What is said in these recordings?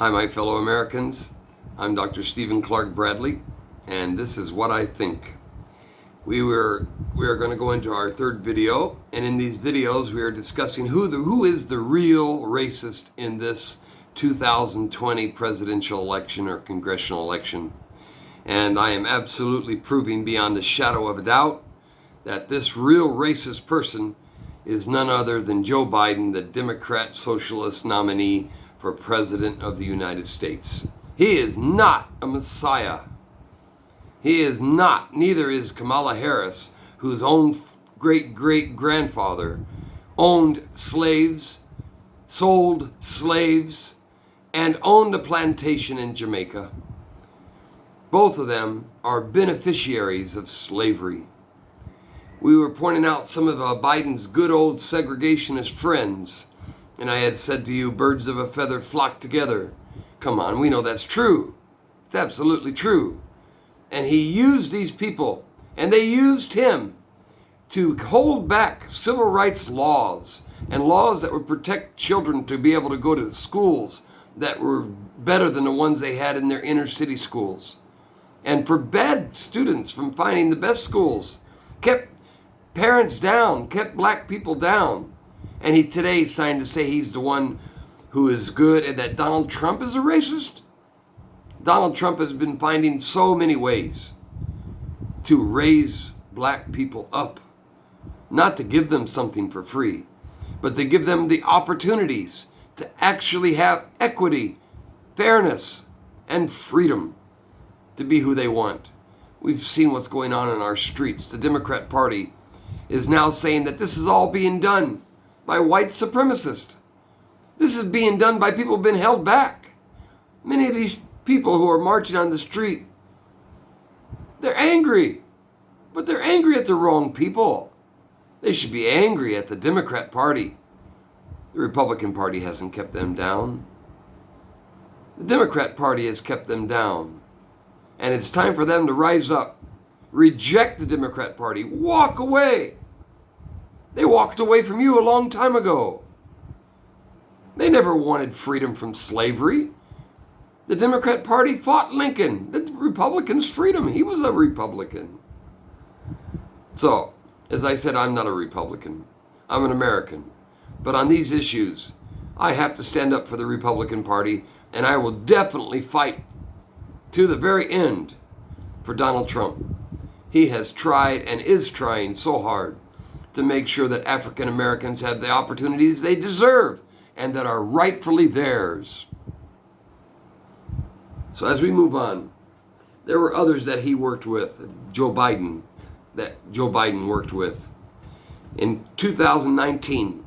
Hi, my fellow Americans. I'm Dr. Stephen Clark Bradley, and this is what I think. We are going to go into our third video, and in these videos we are discussing who is the real racist in this 2020 presidential election or congressional election. And I am absolutely proving beyond a shadow of a doubt that this real racist person is none other than Joe Biden, the Democrat-Socialist nominee for President of the United States. He is not a messiah. He is not, neither is Kamala Harris, whose own great-great-grandfather owned slaves, sold slaves, and owned a plantation in Jamaica. Both of them are beneficiaries of slavery. We were pointing out some of Biden's good old segregationist friends, and I had said to you, birds of a feather flock together. Come on, we know that's true. It's absolutely true. And he used these people, and they used him to hold back civil rights laws and laws that would protect children to be able to go to schools that were better than the ones they had in their inner city schools, and forbade students from finding the best schools, kept parents down, kept black people down. And he today signed to say he's the one who is good and that Donald Trump is a racist. Donald Trump has been finding so many ways to raise black people up, not to give them something for free, but to give them the opportunities to actually have equity, fairness, and freedom to be who they want. We've seen what's going on in our streets. The Democrat Party is now saying that this is all being done by white supremacists. This is being done by people who've been held back. Many of these people who are marching on the street, they're angry, but they're angry at the wrong people. They should be angry at the Democrat Party. The Republican Party hasn't kept them down. The Democrat Party has kept them down. And it's time for them to rise up, reject the Democrat Party, walk away. They walked away from you a long time ago. They never wanted freedom from slavery. The Democrat Party fought Lincoln. The Republicans' freedom. He was a Republican. So, as I said, I'm not a Republican. I'm an American. But on these issues, I have to stand up for the Republican Party, and I will definitely fight to the very end for Donald Trump. He has tried and is trying so hard to make sure that African Americans have the opportunities they deserve and that are rightfully theirs. So as we move on, there were others that he worked with, that Joe Biden worked with. In 2019,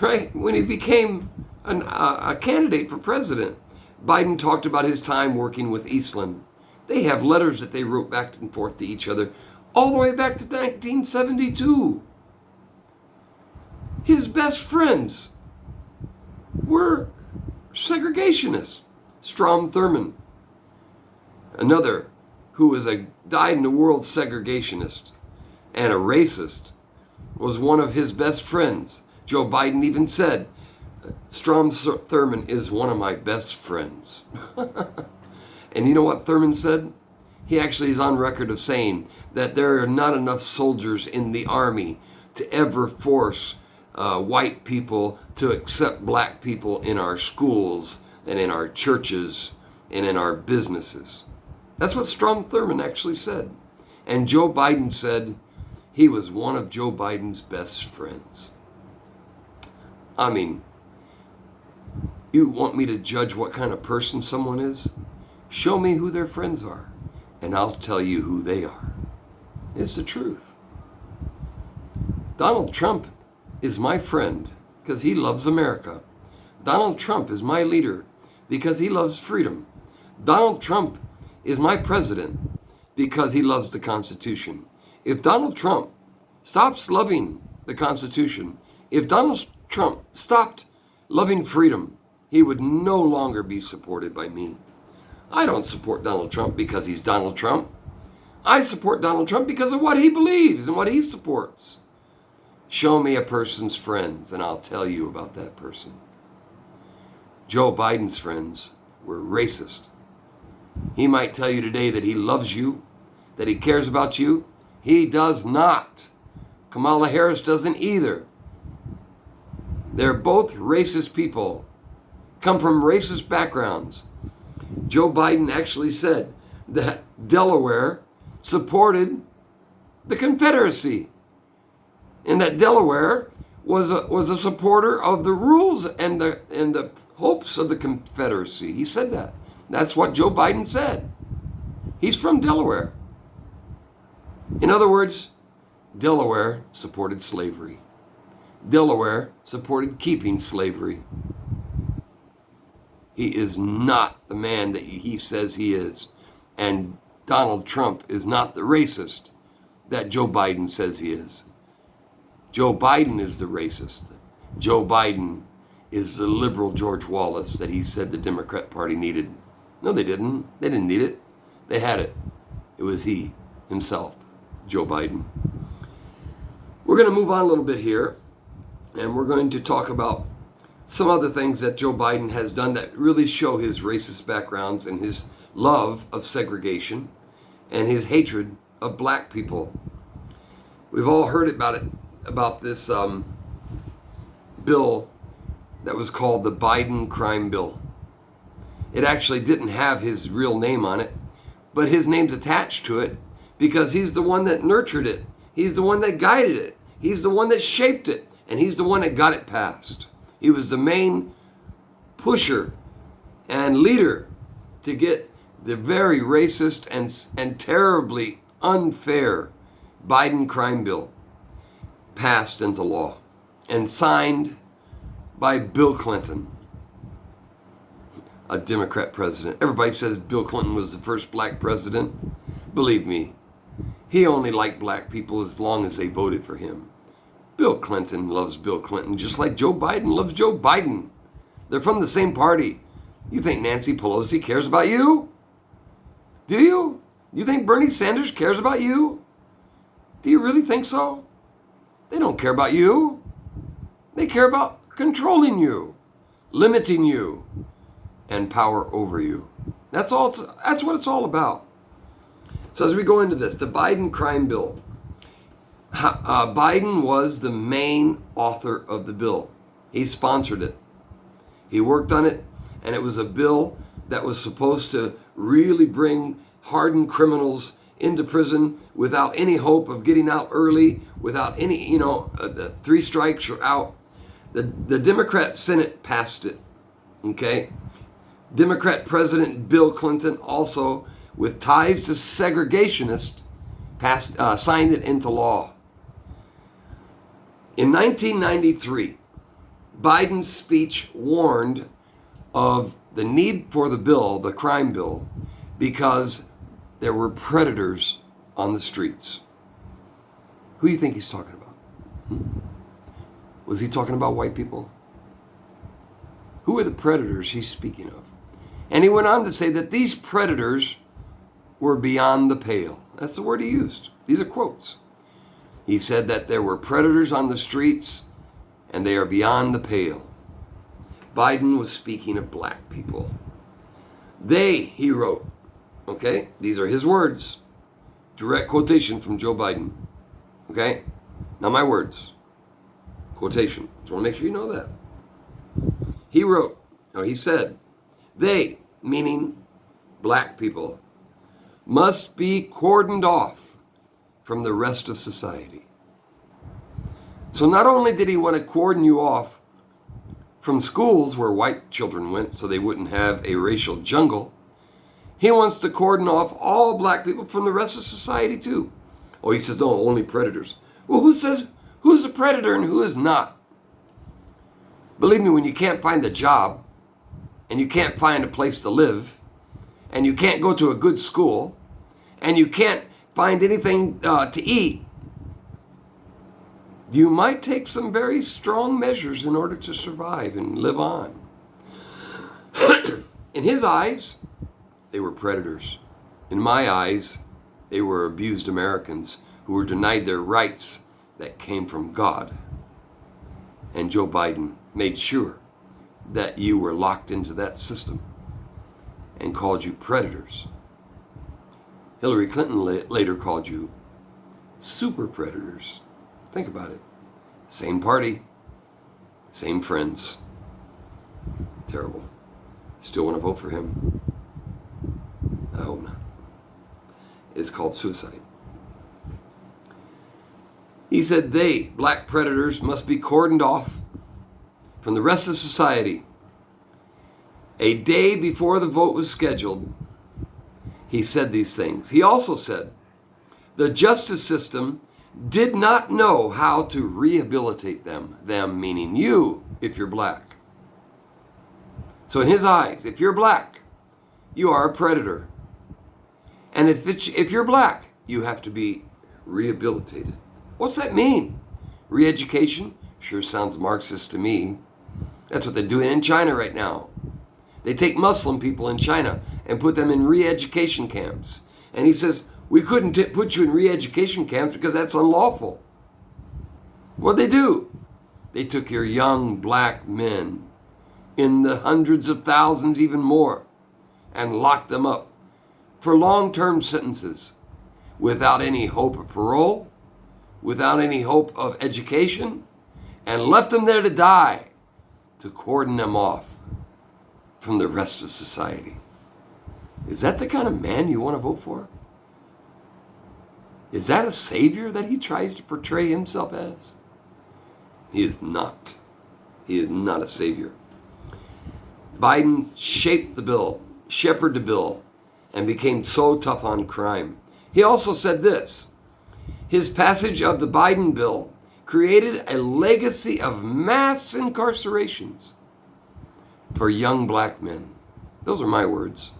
right, when he became a candidate for president, Biden talked about his time working with Eastland. They have letters that they wrote back and forth to each other all the way back to 1972. His best friends were segregationists. Strom Thurmond, another who was a dyed-in-the-world segregationist and a racist, was one of his best friends. Joe Biden even said, Strom Thurmond is one of my best friends. And you know what Thurmond said? He actually is on record of saying that there are not enough soldiers in the army to ever force white people to accept black people in our schools and in our churches and in our businesses. That's what Strom Thurmond actually said. And Joe Biden said he was one of Joe Biden's best friends. I mean, you want me to judge what kind of person someone is? Show me who their friends are, and I'll tell you who they are. It's the truth. Donald Trump is my friend because he loves America. Donald Trump is my leader because he loves freedom. Donald Trump is my president because he loves the Constitution. If Donald Trump stops loving the Constitution, if Donald Trump stopped loving freedom, he would no longer be supported by me. I don't support Donald Trump because he's Donald Trump. I support Donald Trump because of what he believes and what he supports. Show me a person's friends and I'll tell you about that person. Joe Biden's friends were racist. He might tell you today that he loves you, that he cares about you. He does not. Kamala Harris doesn't either. They're both racist people, come from racist backgrounds. Joe Biden actually said that Delaware supported the Confederacy, and that Delaware was a supporter of the rules and the hopes of the Confederacy. He said that. That's what Joe Biden said. He's from Delaware. In other words, Delaware supported slavery. Delaware supported keeping slavery. He is not the man that he says he is. And Donald Trump is not the racist that Joe Biden says he is. Joe Biden is the racist. Joe Biden is the liberal George Wallace that he said the Democrat Party needed. No, they didn't. They didn't need it. They had it. It was he himself, Joe Biden. We're going to move on a little bit here, and we're going to talk about some other things that Joe Biden has done that really show his racist backgrounds and his love of segregation and his hatred of black people. We've all heard about this bill that was called the Biden crime bill. It actually didn't have his real name on it, but his name's attached to it because he's the one that nurtured it. He's the one that guided it. He's the one that shaped it, and he's the one that got it passed. He was the main pusher and leader to get the very racist and terribly unfair Biden crime bill passed into law and signed by Bill Clinton, a Democrat president. Everybody says Bill Clinton was the first black president. Believe me, he only liked black people as long as they voted for him. Bill Clinton loves Bill Clinton just like Joe Biden loves Joe Biden. They're from the same party. You think Nancy Pelosi cares about you? Do you? You think Bernie Sanders cares about you? Do you really think so? They don't care about you. They care about controlling you, limiting you, and power over you. That's what it's all about. So as we go into this, the Biden crime bill, Biden was the main author of the bill. He sponsored it. He worked on it, and it was a bill that was supposed to really bring hardened criminals into prison without any hope of getting out early, without any, the 3 strikes you're out. The Democrat Senate passed it, okay? Democrat President Bill Clinton, also with ties to segregationists, signed it into law. In 1993, Biden's speech warned of the need for the bill, the crime bill, because there were predators on the streets. Who do you think he's talking about? Was he talking about white people? Who are the predators he's speaking of? And he went on to say that these predators were beyond the pale. That's the word he used. These are quotes. He said that there were predators on the streets and they are beyond the pale. Biden was speaking of black people. They, he wrote, okay, these are his words, direct quotation from Joe Biden, okay, not my words, quotation. Just want to make sure you know that. He said, they, meaning black people, must be cordoned off from the rest of society. So not only did he want to cordon you off from schools where white children went so they wouldn't have a racial jungle, he wants to cordon off all black people from the rest of society too. Oh, he says, no, only predators. Well, who says who's a predator and who is not? Believe me, when you can't find a job and you can't find a place to live and you can't go to a good school and you can't find anything to eat, you might take some very strong measures in order to survive and live on. In his eyes, they were predators. In my eyes, they were abused Americans who were denied their rights that came from God. And Joe Biden made sure that you were locked into that system and called you predators. Hillary Clinton later called you super predators. Think about it. Same party, same friends. Terrible. Still want to vote for him? I hope not. It's called suicide. He said they, black predators, must be cordoned off from the rest of society. A day before the vote was scheduled, he said these things. He also said the justice system did not know how to rehabilitate them meaning you, if you're black. So in his eyes, if you're black, you are a predator. And if you're black, you have to be rehabilitated. What's that mean? Re-education? Sure sounds Marxist to me. That's what they're doing in China right now. They take Muslim people in China and put them in re-education camps. And he says, we couldn't put you in re-education camps because that's unlawful. What'd they do? They took your young black men in the hundreds of thousands, even more, and locked them up for long-term sentences without any hope of parole, without any hope of education, and left them there to die, to cordon them off from the rest of society. Is that the kind of man you want to vote for? Is that a savior that he tries to portray himself as? He is not. He is not a savior. Biden shaped the bill, shepherded the bill, and became so tough on crime. He also said this: his passage of the Biden bill created a legacy of mass incarcerations for young black men. Those are my words.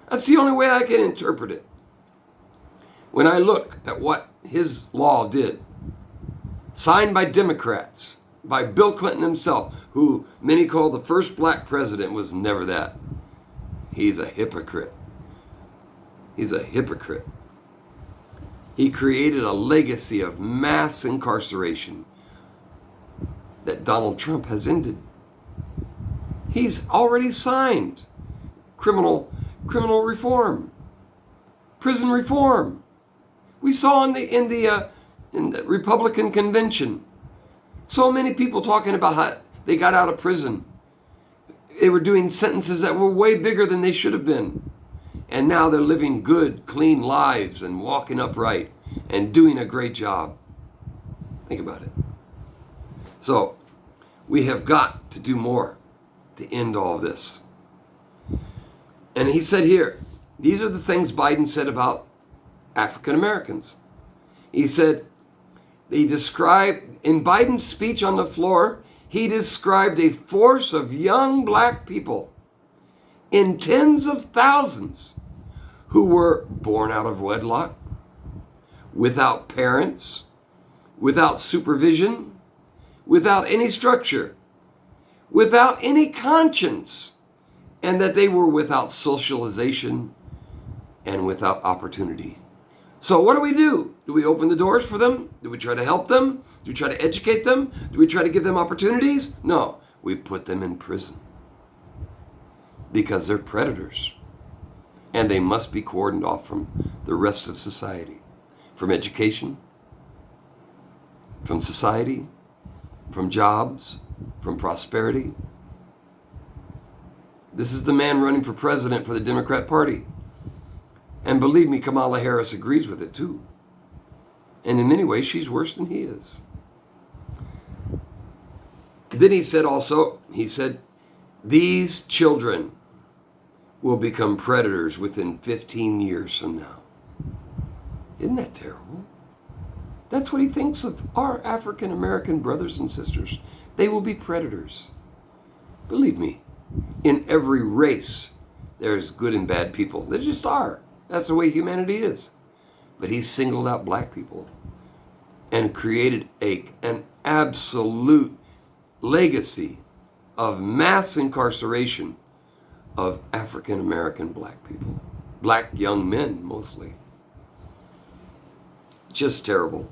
That's the only way I can interpret it. When I look at what his law did, signed by Democrats, by Bill Clinton himself, who many call the first black president, was never that. He's a hypocrite. He's a hypocrite. He created a legacy of mass incarceration that Donald Trump has ended. He's already signed criminal reform, prison reform. We saw in the Republican convention so many people talking about how they got out of prison. They were doing sentences that were way bigger than they should have been. And now they're living good, clean lives and walking upright and doing a great job. Think about it. So we have got to do more to end all of this. And he said here, these are the things Biden said about African Americans. He said, in Biden's speech on the floor, he described a force of young black people in tens of thousands who were born out of wedlock, without parents, without supervision, without any structure, without any conscience, and that they were without socialization and without opportunity. So what do? Do we open the doors for them? Do we try to help them? Do we try to educate them? Do we try to give them opportunities? No, we put them in prison because they're predators and they must be cordoned off from the rest of society, from education, from society, from jobs, from prosperity. This is the man running for president for the Democrat Party. And believe me, Kamala Harris agrees with it too. And in many ways, she's worse than he is. Then he said, these children will become predators within 15 years from now. Isn't that terrible? That's what he thinks of our African American brothers and sisters. They will be predators. Believe me, in every race, there's good and bad people. There just are. That's the way humanity is. But he singled out black people and created an absolute legacy of mass incarceration of African American black people. Black young men, mostly. Just terrible.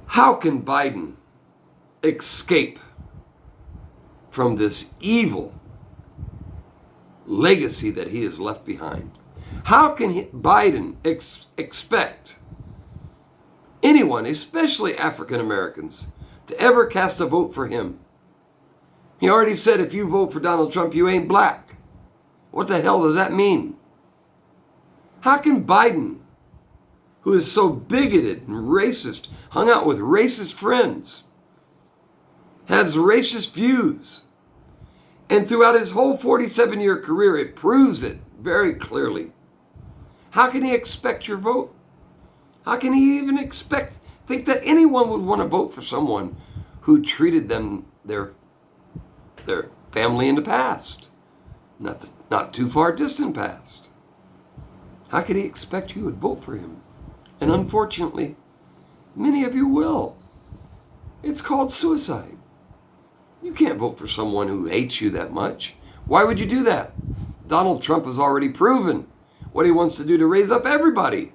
How can Biden escape from this evil legacy that he has left behind. How can Biden expect anyone, especially African Americans, to ever cast a vote for him? He already said, if you vote for Donald Trump, you ain't black. What the hell does that mean? How can Biden, who is so bigoted and racist, hung out with racist friends, has racist views, and throughout his whole 47-year career, it proves it very clearly. How can he expect your vote? How can he even think that anyone would want to vote for someone who treated them, their family in the past, not too far distant past? How could he expect you would vote for him? And unfortunately, many of you will. It's called suicide. You can't vote for someone who hates you that much. Why would you do that? Donald Trump has already proven what he wants to do to raise up everybody.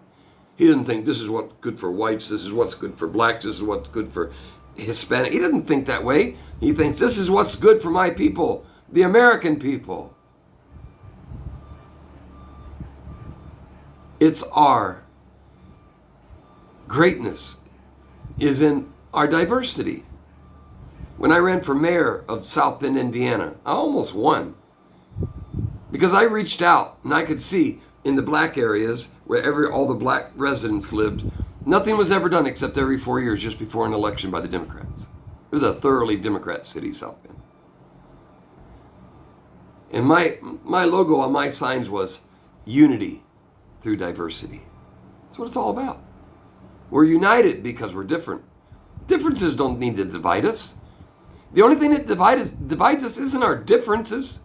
He doesn't think this is what's good for whites, this is what's good for blacks, this is what's good for Hispanic. He doesn't think that way. He thinks this is what's good for my people, the American people. It's our greatness is in our diversity. When I ran for mayor of South Bend, Indiana, I almost won because I reached out and I could see in the black areas where all the black residents lived, nothing was ever done except every 4 years just before an election by the Democrats. It was a thoroughly Democrat city, South Bend. And my logo on my signs was unity through diversity. That's what it's all about. We're united because we're different. Differences don't need to divide us. The only thing that divides us isn't our differences.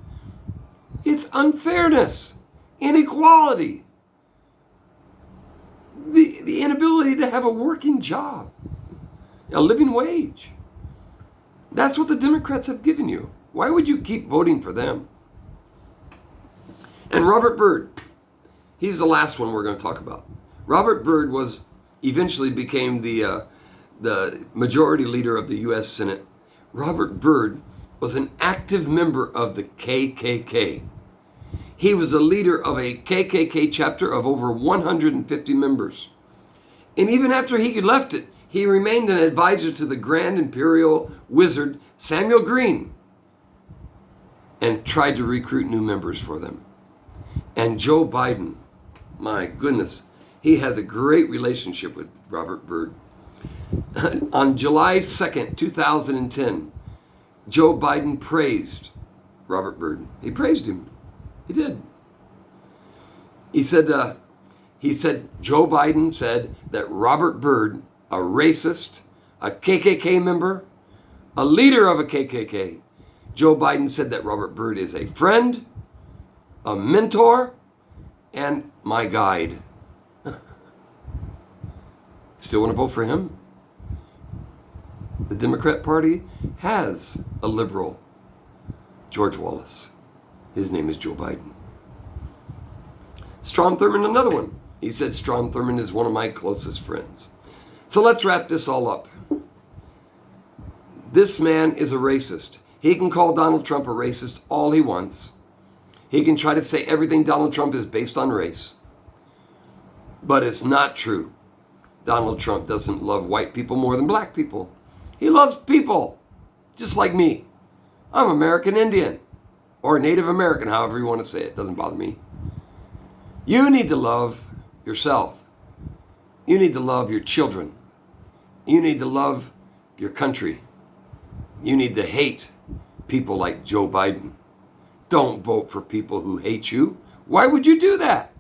It's unfairness, inequality, the inability to have a working job, a living wage. That's what the Democrats have given you. Why would you keep voting for them? And Robert Byrd, he's the last one we're going to talk about. Robert Byrd eventually became the majority leader of the U.S. Senate. Robert Byrd was an active member of the KKK. He was a leader of a KKK chapter of over 150 members. And even after he left it, he remained an advisor to the Grand Imperial Wizard Samuel Green and tried to recruit new members for them. And Joe Biden, my goodness, he has a great relationship with Robert Byrd. On July 2nd, 2010, Joe Biden praised Robert Byrd. He praised him. He did. He said, Joe Biden said that Robert Byrd, a racist, a KKK member, a leader of a KKK, Joe Biden said that Robert Byrd is a friend, a mentor, and my guide. Still want to vote for him? The Democrat Party has a liberal, George Wallace. His name is Joe Biden. Strom Thurmond, another one. He said Strom Thurmond is one of my closest friends. So let's wrap this all up. This man is a racist. He can call Donald Trump a racist all he wants. He can try to say everything Donald Trump is based on race. But it's not true. Donald Trump doesn't love white people more than black people. He loves people, just like me. I'm American Indian, or Native American, however you want to say it. Doesn't bother me. You need to love yourself. You need to love your children. You need to love your country. You need to hate people like Joe Biden. Don't vote for people who hate you. Why would you do that?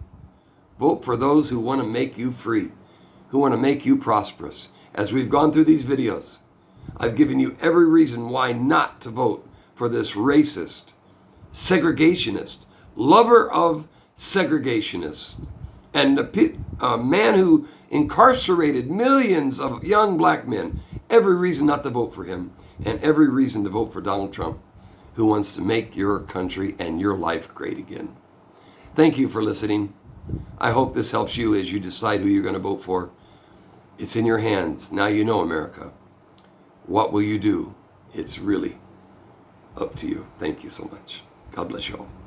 Vote for those who want to make you free, who want to make you prosperous. As we've gone through these videos, I've given you every reason why not to vote for this racist, segregationist, lover of segregationists, and a man who incarcerated millions of young black men. Every reason not to vote for him, and every reason to vote for Donald Trump, who wants to make your country and your life great again. Thank you for listening. I hope this helps you as you decide who you're going to vote for. It's in your hands. Now you know, America. What will you do? It's really up to you. Thank you so much. God bless you all.